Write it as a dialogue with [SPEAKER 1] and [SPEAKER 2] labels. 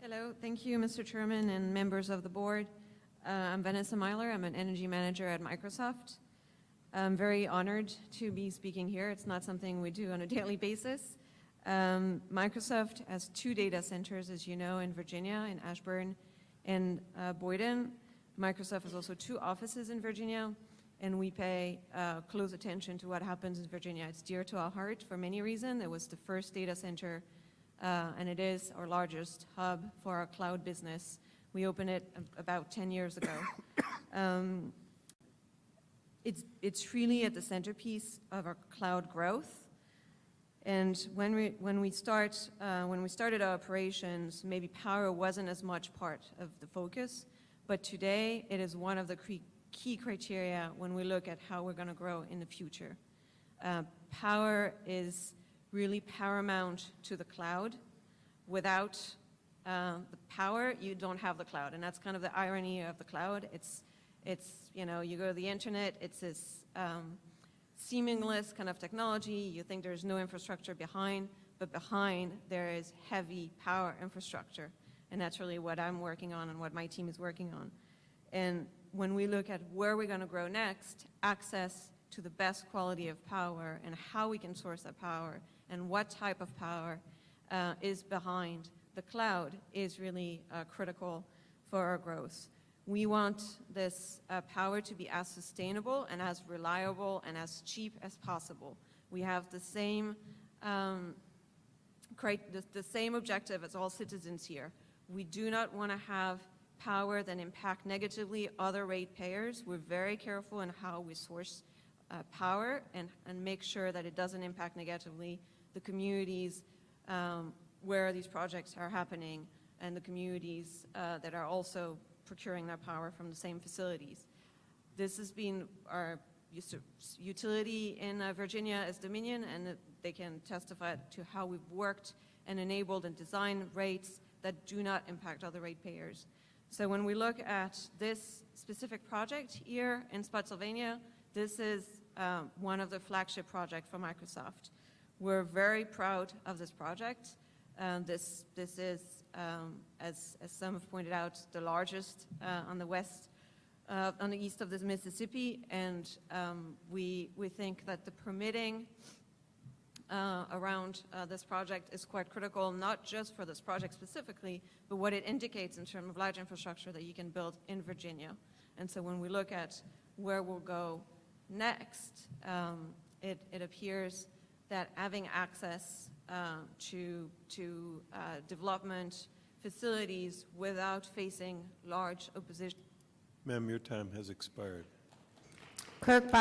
[SPEAKER 1] Hello, thank you, Mr. Chairman and members of the board. I'm Vanessa Myler. I'm an energy manager at Microsoft. I'm very honored to be speaking here. It's not something we do on a daily basis. Microsoft has 2 data centers, as you know, in Virginia, in Ashburn and Boyden. Microsoft has also 2 offices in Virginia, and we pay close attention to what happens in Virginia. It's dear to our heart for many reasons. It was the first data center, and it is our largest hub for our cloud business. We opened it about 10 years ago. It's really at the centerpiece of our cloud growth. And when we started our operations, maybe power wasn't as much part of the focus, but today it is one of the key criteria when we look at how we're going to grow in the future. Power is really paramount to the cloud. Without the power, you don't have the cloud, and that's kind of the irony of the cloud. It's you know, you go to the internet, it's this seamless kind of technology. You think there's no infrastructure behind, but behind there is heavy power infrastructure, and that's really what I'm working on and what my team is working on. And when we look at where we're going to grow next, access to the best quality of power and how we can source that power and what type of power is behind the cloud is really critical for our growth. We want this power to be as sustainable and as reliable and as cheap as possible. We have the same objective as all citizens here. We do not want to have power that impact negatively other ratepayers. We're very careful in how we source power and make sure that it doesn't impact negatively the communities where these projects are happening and the communities that are also procuring that power from the same facilities. This has been our utility in Virginia as Dominion, and they can testify to how we've worked and enabled and designed rates that do not impact other ratepayers. So when we look at this specific project here in Spotsylvania, this is one of the flagship projects for Microsoft. We're very proud of this project. This is, as some have pointed out, the largest on the east of the Mississippi, and we think that the permitting around this project is quite critical, not just for this project specifically, but what it indicates in terms of large infrastructure that you can build in Virginia. And so when we look at where we'll go next, it appears that having access to development facilities without facing large opposition.
[SPEAKER 2] Ma'am, your time has expired.
[SPEAKER 3] Clerk, by